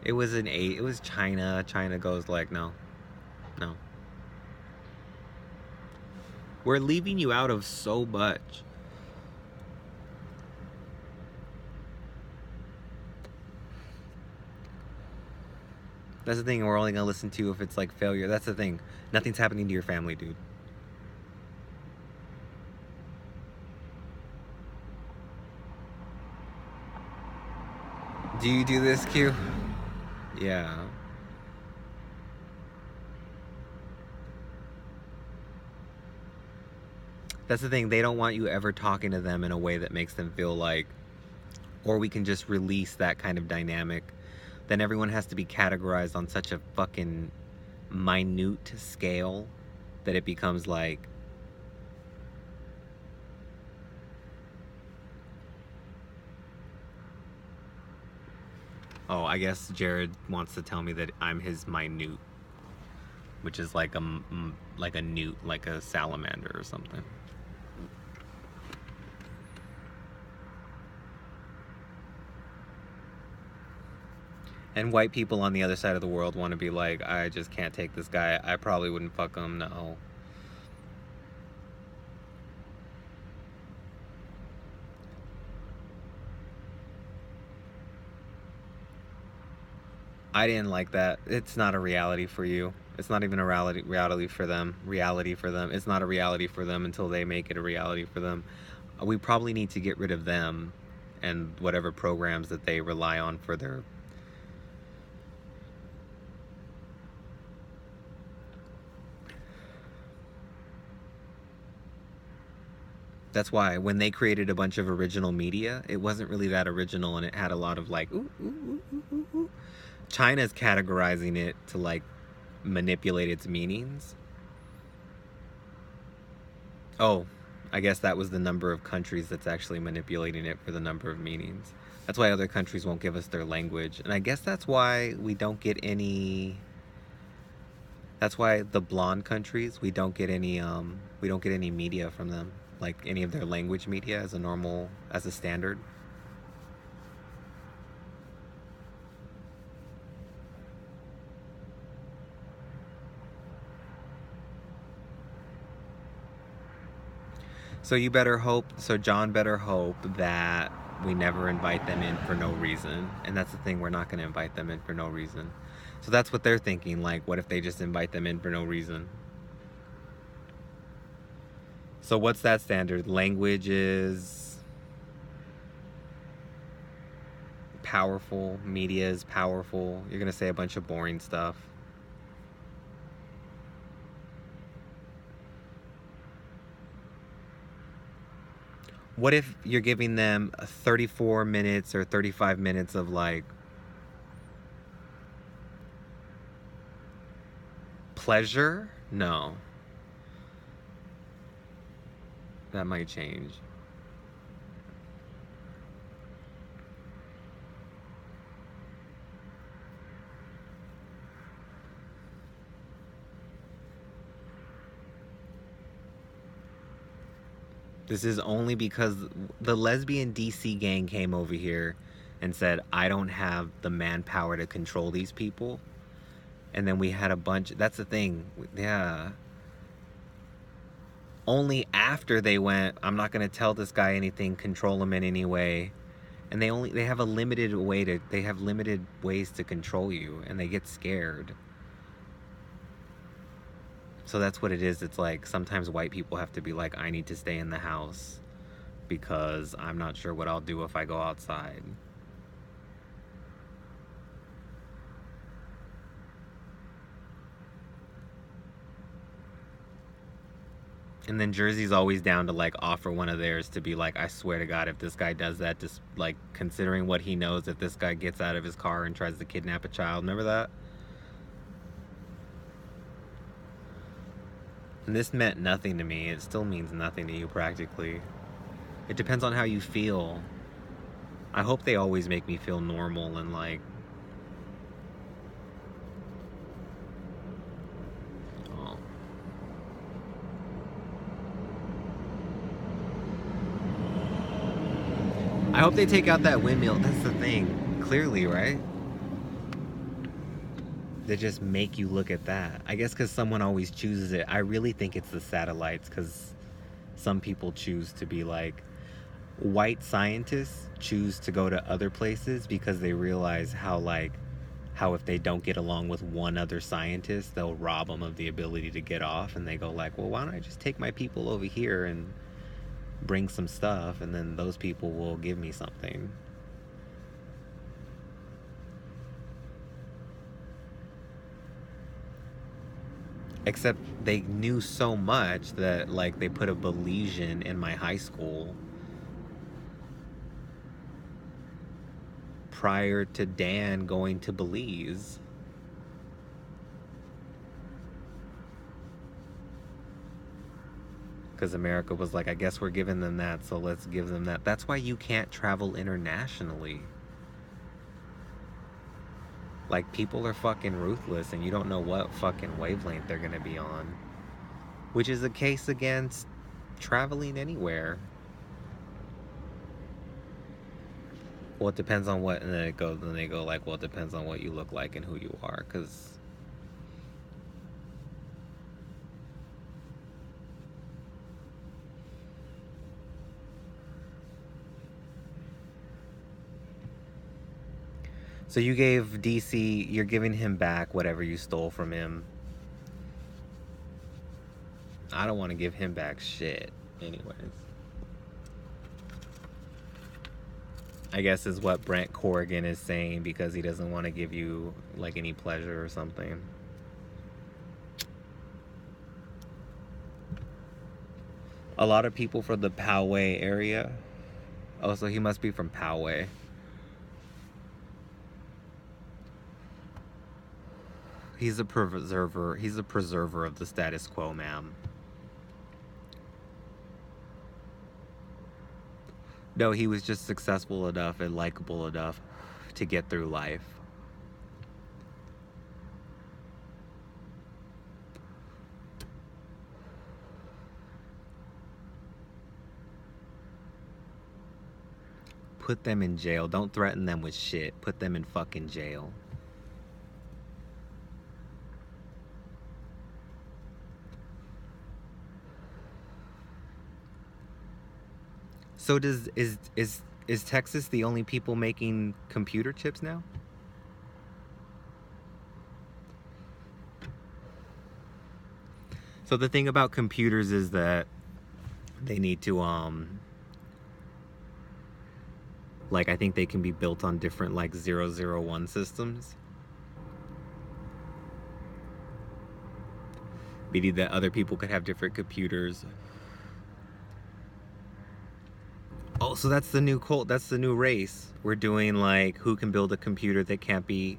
It was it was China. China goes like, no, no. We're leaving you out of so much. That's the thing. We're only gonna listen to if it's like failure. That's the thing. Nothing's happening to your family, dude. Do you do this, Q? Yeah. That's the thing. They don't want you ever talking to them in a way that makes them feel like, or we can just release that kind of dynamic. Then everyone has to be categorized on such a fucking minute scale that it becomes like, oh, I guess Jared wants to tell me that I'm his minute, which is like a newt, like a salamander or something. And white people on the other side of the world want to be like, I just can't take this guy. I probably wouldn't fuck him. No. I didn't like that. It's not a reality for you. It's not even a reality for them. Reality for them. It's not a reality for them until they make it a reality for them. We probably need to get rid of them and whatever programs that they rely on for their. That's why when they created a bunch of original media, it wasn't really that original, and it had a lot of like, ooh, ooh, ooh, ooh, ooh, ooh. China's categorizing it to like manipulate its meanings. Oh, I guess that was the number of countries that's actually manipulating it for the number of meanings. That's why other countries won't give us their language. And I guess that's why we don't get any. That's why the blonde countries, we don't get any media from them, like any of their language media as a standard. So John better hope that we never invite them in for no reason. And that's the thing, we're not going to invite them in for no reason. So that's what they're thinking, like, what if they just invite them in for no reason? So what's that standard? Language is powerful, media is powerful. You're going to say a bunch of boring stuff. What if you're giving them 34 minutes or 35 minutes of like pleasure? No. That might change. This is only because the lesbian DC gang came over here and said, I don't have the manpower to control these people. And then we had a bunch. That's the thing. Yeah. Only after they went, I'm not going to tell this guy anything, control him in any way. And they have they have limited ways to control you, and they get scared. So that's what it is. It's like sometimes white people have to be like, I need to stay in the house because I'm not sure what I'll do if I go outside. And then Jersey's always down to like offer one of theirs to be like, I swear to God, if this guy does that, just like considering what he knows, if this guy gets out of his car and tries to kidnap a child, remember that? And this meant nothing to me. It still means nothing to you practically. It depends on how you feel. I hope they always make me feel normal and like, oh. I hope they take out that windmill. That's the thing. Clearly, right? that just make you look at that. I guess because someone always chooses it. I really think it's the satellites, because some people choose to be like, white scientists choose to go to other places because they realize how if they don't get along with one other scientist, they'll rob them of the ability to get off, and they go like, well, why don't I just take my people over here and bring some stuff, and then those people will give me something. Except they knew so much that like they put a Belizean in my high school prior to Dan going to Belize. Because America was like, I guess we're giving them that, so let's give them that. That's why you can't travel internationally. Like, people are fucking ruthless, and you don't know what fucking wavelength they're gonna be on. Which is a case against traveling anywhere. Well, it depends on what, and then they go like, well, it depends on what you look like and who you are, because so you gave DC, you're giving him back whatever you stole from him. I don't want to give him back shit, anyways. I guess is what Brent Corrigan is saying, because he doesn't want to give you like any pleasure or something. A lot of people from the Poway area. Oh, so he must be from Poway. He's a preserver. He's a preserver of the status quo, ma'am. No, he was just successful enough and likable enough to get through life. Put them in jail. Don't threaten them with shit. Put them in fucking jail. So is Texas the only people making computer chips now? So the thing about computers is that they need to like, I think they can be built on different like 001 systems. Meaning that other people could have different computers. Oh, so that's the new cult. That's the new race. We're doing like who can build a computer that can be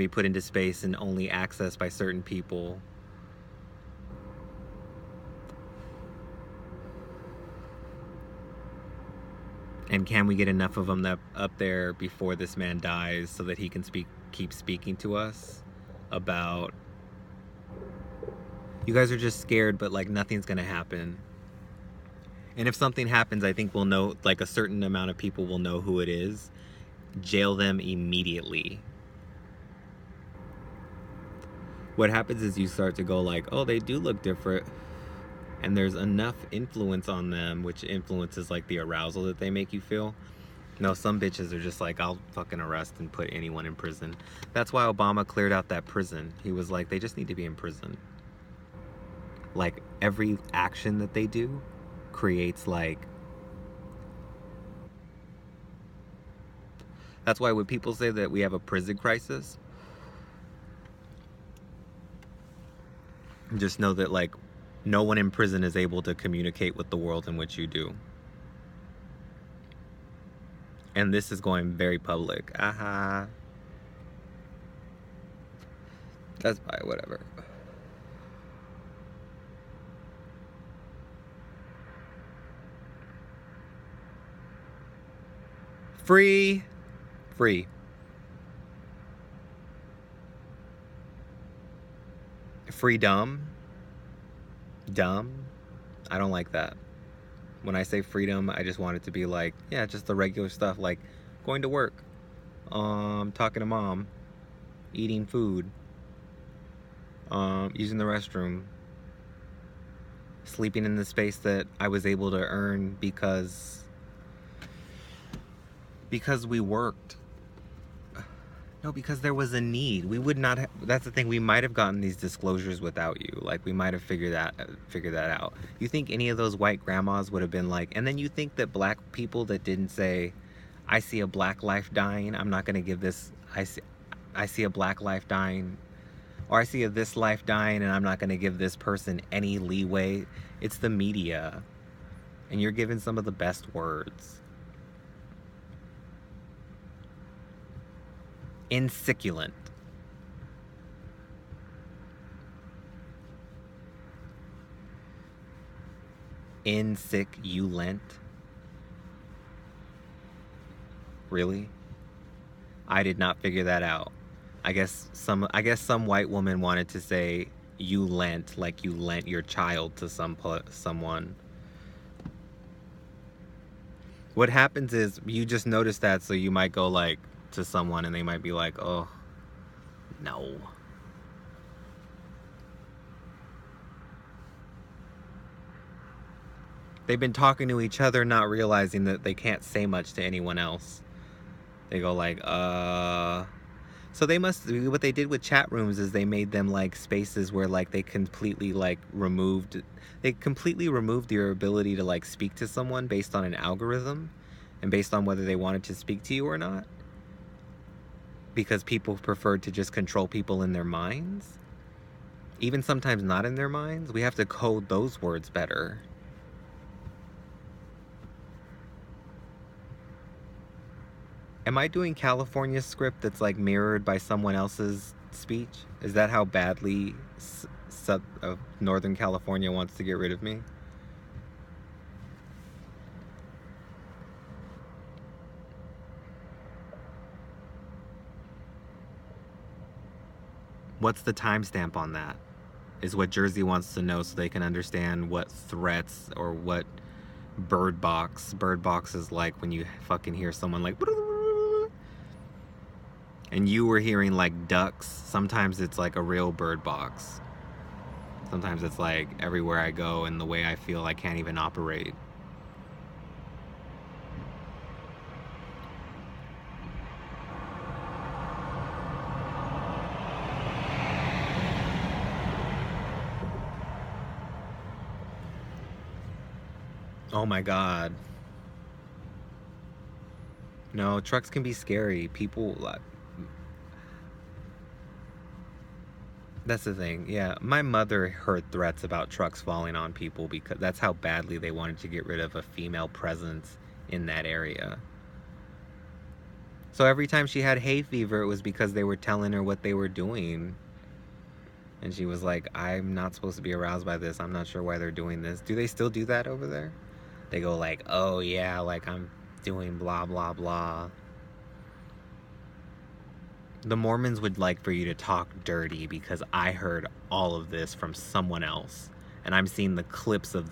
put into space and only accessed by certain people. And can we get enough of them up there before this man dies so that he can keep speaking to us about, you guys are just scared, but like nothing's gonna happen. And if something happens, I think we'll know, like a certain amount of people will know who it is. Jail them immediately. What happens is you start to go like, oh, they do look different. And there's enough influence on them, which influences like the arousal that they make you feel. No, some bitches are just like, I'll fucking arrest and put anyone in prison. That's why Obama cleared out that prison. He was like, they just need to be in prison. Like, every action that they do creates like, that's why when people say that we have a prison crisis, just know that like no one in prison is able to communicate with the world in which you do. And this is going very public. Aha. That's fine, whatever. Free. Freedom. Dumb. I don't like that. When I say freedom, I just want it to be like, yeah, just the regular stuff, like going to work, talking to mom, eating food, using the restroom, sleeping in the space that I was able to earn because we worked. No, because there was a need. We would not have, that's the thing, we might have gotten these disclosures without you. Like, we might have figured that out. You think any of those white grandmas would have been like, and then you think that black people that didn't say, I see a black life dying, I'm not going to give this, I see a black life dying, or I see this life dying and I'm not going to give this person any leeway. It's the media, and you're given some of the best words. Insucculent. Insucculent. Really? I did not figure that out. I guess some white woman wanted to say you lent, like you lent your child to someone. What happens is you just notice that, so you might go like to someone and they might be like, oh, no. They've been talking to each other, not realizing that they can't say much to anyone else. They go like, So they must, what they did with chat rooms is they made them like spaces where like they completely removed your ability to like speak to someone based on an algorithm and based on whether they wanted to speak to you or not. Because people preferred to just control people in their minds. Even sometimes not in their minds. We have to code those words better. Am I doing California script that's like mirrored by someone else's speech? Is that how badly Northern California wants to get rid of me? What's the timestamp on that? Is what Jersey wants to know so they can understand what threats or what bird box is like when you fucking hear someone like, and you were hearing like ducks. Sometimes it's like a real bird box. Sometimes it's like everywhere I go and the way I feel I can't even operate. Oh my God. No, trucks can be scary. People, that's the thing. Yeah, my mother heard threats about trucks falling on people because that's how badly they wanted to get rid of a female presence in that area. So every time she had hay fever, it was because they were telling her what they were doing. And she was like, I'm not supposed to be aroused by this. I'm not sure why they're doing this. Do they still do that over there? They go like, oh yeah, like I'm doing blah, blah, blah. The Mormons would like for you to talk dirty because I heard all of this from someone else. And I'm seeing the clips of them.